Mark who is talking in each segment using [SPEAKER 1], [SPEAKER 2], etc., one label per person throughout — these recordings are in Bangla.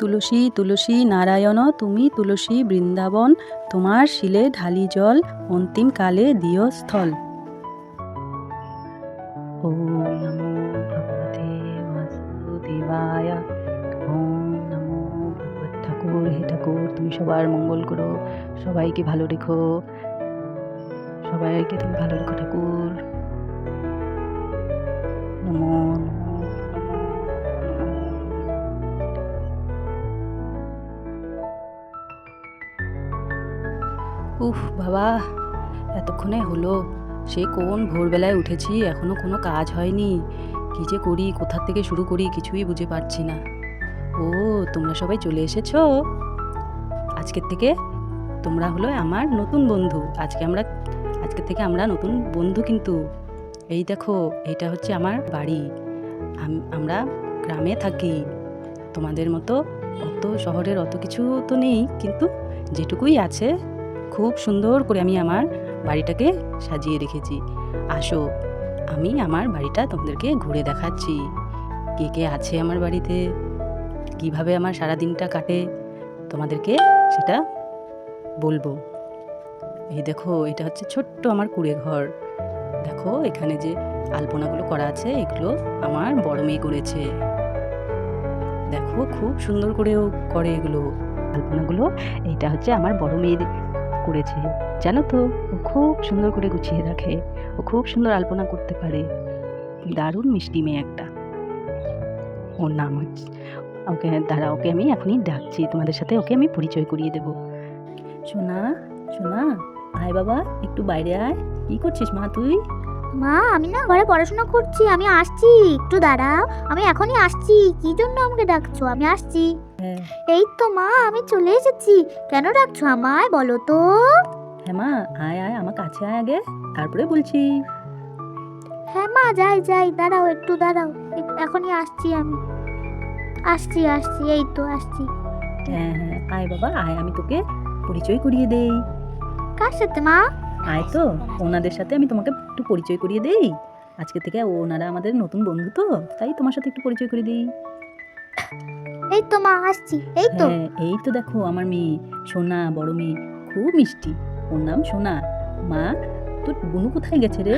[SPEAKER 1] তুলসী তুলসী নারায়ণ তুমি তুলসী বৃন্দাবন, তোমার শিলে ঢালি জল, অন্তিম কালে দিও স্থল। ওম নমো ভগবতে বাসুদেবায়। ওম নমো ভগবত ঠাকুর। হে ঠাকুর, তুমি সবার মঙ্গল করো, সবাইকে ভালো রেখো, সবাইকে তুমি ভালো রেখো ঠাকুর। নমো নমো উফ বাবা, এতক্ষণে হলো, সে কোন ভোরবেলায় উঠেছি, এখনো কোনো কাজ হয়নি। কী যে করি, কোথা থেকে শুরু করি কিছুই বুঝে পারছি না। ও, তোমরা সবাই চলে এসেছো। আজকের থেকে তোমরা হলো আমার নতুন বন্ধু। আজকের থেকে আমরা নতুন বন্ধু কিন্তু। এই দেখো, এইটা হচ্ছে আমার বাড়ি। আমরা গ্রামে থাকি, তোমাদের মতো অত শহরের অত কিছু তো নেই, কিন্তু যেটুকুই আছে খুব সুন্দর করে আমি আমার বাড়িটাকে সাজিয়ে রেখেছি। আসো, আমি আমার বাড়িটা তোমাদেরকে ঘুরে দেখাচ্ছি। কে কে আছে আমার বাড়িতে, কিভাবে আমার সারা দিনটা কাটে, তোমাদেরকে সেটা বলবো। এই দেখো, এটা হচ্ছে ছোট্ট আমার কুঁড়ে ঘর। দেখো, এখানে যে আলপনাগুলো করা আছে, এগুলো আমার বড় মেয়ে করেছে। দেখো, খুব সুন্দর করেও করে এগুলো আলপনাগুলো। এইটা হচ্ছে আমার বড় মেয়ে করেছে, জানো তো। ও খুব সুন্দর করে গুছিয়ে রাখে, ও খুব সুন্দর আলপনা করতে পারে। দারুণ মিষ্টি মেয়ে একটা। ওর নাম হচ্ছে, ওকে দাঁড়া, ওকে আমি এখনই ডাকছি, তোমাদের সাথে ওকে আমি পরিচয় করিয়ে দেব। সোনা, সোনা, আয় বাবা, একটু বাইরে আয়। কি করছিস মা তুই?
[SPEAKER 2] মা, আমি না ঘরে পড়াশোনা করছি, আমি আসছি, একটু দাঁড়াও, আমি এখনই আসছি। কি জন্য আমাকে ডাকছো? আমি আসছি। এই তো মা, আমি চলে এসেছি। কেন ডাকছো আমায়, বলো তো?
[SPEAKER 1] হ্যাঁ মা, আয় আয়, আমার কাছে আয় আগে, তারপরে বলছি।
[SPEAKER 2] হ্যাঁ মা, যাই যাই, দাঁড়াও, একটু দাঁড়াও, এখনই আসছি আমি। আসছি আসছি, এই তো আসছি।
[SPEAKER 1] হ্যাঁ হ্যাঁ, আয় বাবা আয়, আমি তোকে পরিচয় করিয়ে দেই।
[SPEAKER 2] কার সাথে মা?
[SPEAKER 1] আয় তো, ওনাদের সাথে আমি তোমাকে একটু পরিচয় করিয়ে দেই। আজকে থেকে ওনারা আমাদের নতুন বন্ধু, তো তাই তোমার সাথে একটু পরিচয় করে দিই।
[SPEAKER 2] এই তো মা, আসছি, এই তো।
[SPEAKER 1] হ্যাঁ, এই তো দেখো আমার মেয়ে সোনা, বড় মেয়ে, খুব মিষ্টি, ওর নাম সোনা। মা, তোর বুনু কোথায় গেছে রে?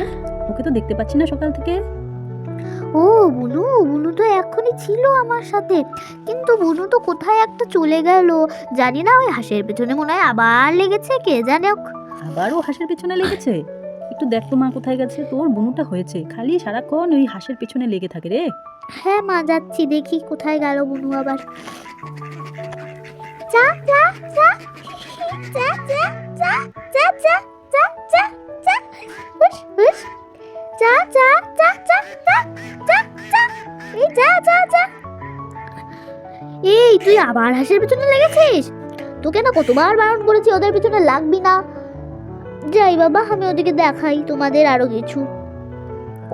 [SPEAKER 1] ওকে তো দেখতে পাচ্ছি না সকাল থেকে।
[SPEAKER 2] ও, বুনু, বুনু তো এখনই ছিল আমার সাথে, কিন্তু বুনু তো কোথায় একটা চলে গেল, জানি না। ওই হাঁসের পেছনে মনে হয় আবার লেগেছে, কে জানে।
[SPEAKER 1] আবারও হাঁসের পেছনে লেগেছে? একটু দেখ তো মা কোথায় গেছে। তোর বুনুটা হয়েছে খালি সারাক্ষণ ওই হাঁসের পেছনে লেগে থাকে রে।
[SPEAKER 2] হ্যাঁ মা, যাচ্ছি, দেখি কোথায় গেল বুনু আবার। যা যা যা যা যা যা যা যা যা যা যা, হুশ হুশ, যা যা যা যা যা যা যা, এই যা যা যা। এই, তুই আবার হাঁসের পেছনে লেগেছিস? তোকে না কতবার বারণ করেছি ওদের পেছনে লাগবি না। যাই বাবা, আমি ওদিকে দেখাই তোমাদের আরো কিছু।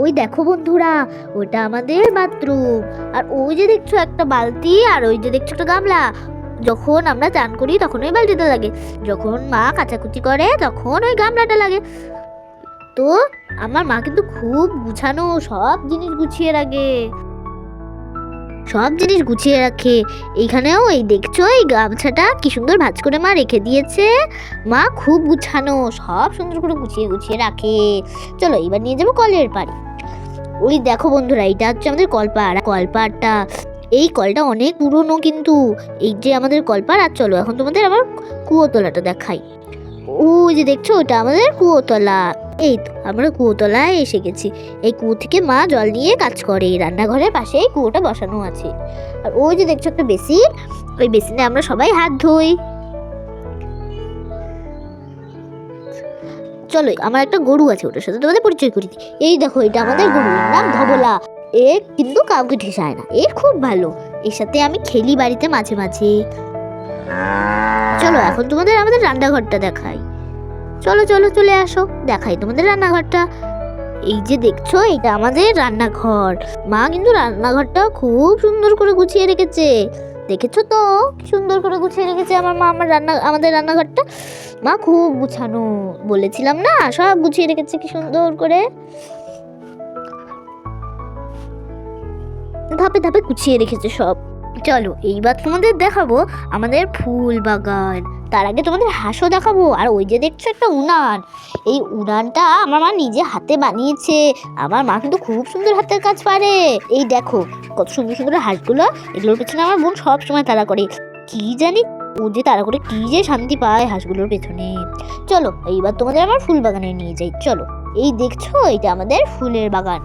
[SPEAKER 2] ওই দেখো বন্ধুরা, ওটা আমাদের বাথরুম। আর ওই যে দেখছো একটা বালতি, আর ওই যে দেখছো একটা গামলা। যখন আমরা চান করি তখন ওই বালতিটা লাগে, যখন মা কাচাকুচি করে তখন ওই গামলাটা লাগে। তো আমার মা কিন্তু খুব গুছানো, সব জিনিস গুছিয়ে রাখে, সব জিনিস গুছিয়ে রাখে। এইখানেও এই দেখছো, এই গামছাটা কি সুন্দর ভাঁজ করে মা রেখে দিয়েছে। মা খুব গুছানো, সব সুন্দর করে গুছিয়ে গুছিয়ে রাখে। চলো এবার নিয়ে যাবো কলের পাড়ে। ওই দেখো বন্ধুরা, এটা হচ্ছে আমাদের কলপাড়। কলপাড়টা, এই কলটা অনেক পুরনো কিন্তু। এই যে আমাদের কলপাড়। আর চলো এখন তোমাদের আবার কুয়োতলাটা দেখাই। ওই যে দেখছো, ওটা আমাদের কুয়োতলা। এই তো আমরা কুয়োতলায় এসে গেছি। এই কুয়ো থেকে মা জল নিয়ে কাজ করে, রান্নাঘরের পাশে এই কুয়োটা বসানো আছে। আর ওই যে দেখছো একটা বেসিন, ওই বেসিনে আমরা সবাই হাত ধুই। চলো, আমার একটা গরু আছে, ওটার সাথে তোমাদের পরিচয় করি দিই। এই দেখো, এটা আমাদের গরু, এর নাম ধবলা। এ কিন্তু কাউকে ঠেসায় না, এ খুব ভালো। এর সাথে আমি খেলি বাড়িতে মাঝে মাঝে। চলো এখন তোমাদের আমাদের রান্নাঘরটা দেখাই। চলো চলো, চলে আসো, দেখাই তোমাদের রান্নাঘরটা। এই যে দেখছো, এটা আমাদের রান্নাঘর। মা কিন্তু রান্নাঘরটা খুব সুন্দর করে গুছিয়ে রেখেছে। দেখেছো তো, কি সুন্দর করে গুছিয়ে রেখেছে আমার মা আমাদের রান্নাঘরটা। মা খুব গুছানো, বলেছিলাম না, সব গুছিয়ে রেখেছে কি সুন্দর করে, ধাপে ধাপে গুছিয়ে রেখেছে সব। চলো এইবার তোমাদের দেখাবো আমাদের ফুল বাগান। তার আগে তোমাদের হাঁসও দেখাবো। আর ওই যে দেখছো একটা উনান, এই উনানটা আমার মা নিজে হাতে বানিয়েছে। আমার মা কিন্তু খুব সুন্দর হাতের কাজ পারে। এই দেখো কত সুন্দর সুন্দর হাঁসগুলো, এগুলোর পেছনে আমার বোন সব সময় তাড়া করে। কি জানি ও যে তাড়া করে কি যে শান্তি পায় হাঁসগুলোর পেছনে। চলো এইবার তোমাদের আমার ফুল বাগানে নিয়ে যাই। চলো, এই দেখছো এটা আমাদের ফুলের বাগান।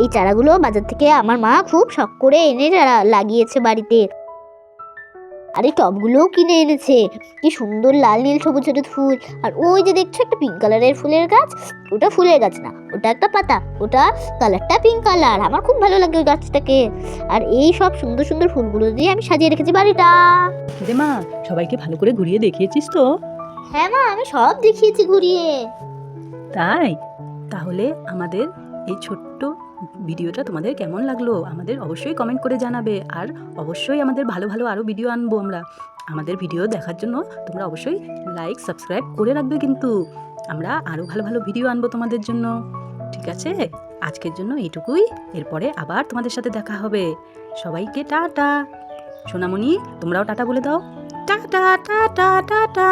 [SPEAKER 2] এই চারাগুলো বাজার থেকে আমার মা খুব শখ করে এনে লাগিয়েছে বাড়িতে। আর এই টবগুলোও কিনে এনেছে। কি সুন্দর লাল নীল সবুজ সবুজ ফুল। আর ওই যে দেখছো একটা পিঙ্ক কালারের ফুলের গাছ, ওটা ফুলের গাছ না, ওটা একটা পাতা, ওটা কালারটা পিঙ্ক কালার। আমার খুব ভালো লাগে ওই গাছটাকে। আর এই সব সুন্দর সুন্দর ফুলগুলো দিয়ে আমি সাজিয়ে রেখেছি বাড়িটা।
[SPEAKER 1] রে মা, সবাইকে ভালো করে ঘুরিয়ে দেখিয়েছিস তো?
[SPEAKER 2] হ্যাঁ মা, আমি সব দেখিয়েছি ঘুরিয়ে।
[SPEAKER 1] তাই? তাহলে আমাদের এই ছোট্ট ভিডিওটা তোমাদের কেমন লাগলো আমাদের অবশ্যই কমেন্ট করে জানাবে। আর অবশ্যই আমাদের ভালো ভালো আরও ভিডিও আনবো আমরা। আমাদের ভিডিও দেখার জন্য তোমরা অবশ্যই লাইক সাবস্ক্রাইব করে রাখবে কিন্তু। আমরা আরও ভালো ভালো ভিডিও আনবো তোমাদের জন্য। ঠিক আছে, আজকের জন্য এইটুকুই। এরপরে আবার তোমাদের সাথে দেখা হবে। সবাইকে টাটা। সোনামণি, তোমরাও টাটা বলে দাও। Tata tata tata.